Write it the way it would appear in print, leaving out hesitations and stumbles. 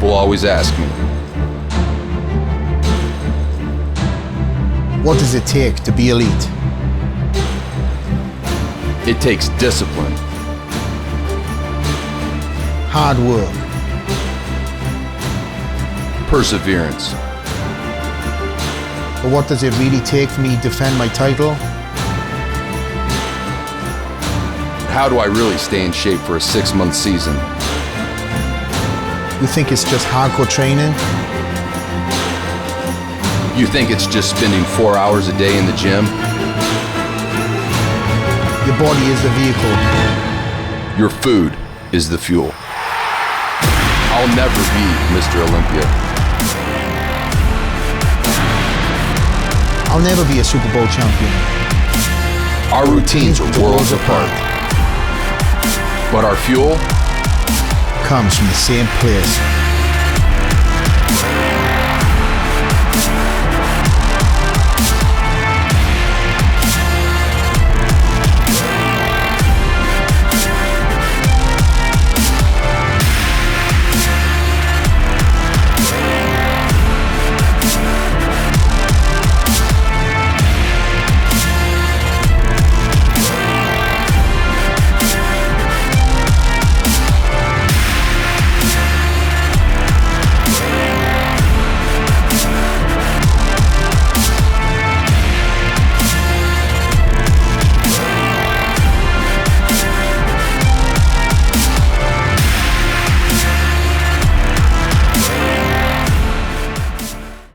People always ask me, what does it take to be elite? it takes discipline, Hard work, perseverance, but what does it really take for me to defend my title? how do I really stay in shape for a 6-month season? You think it's just hardcore training? You think it's just spending 4 hours a day in the gym? Your body is the vehicle. Your food is the fuel. I'll never be Mr. Olympia. I'll never be a Super Bowl champion. Our routines are worlds apart. But our fuel? Comes from the same place.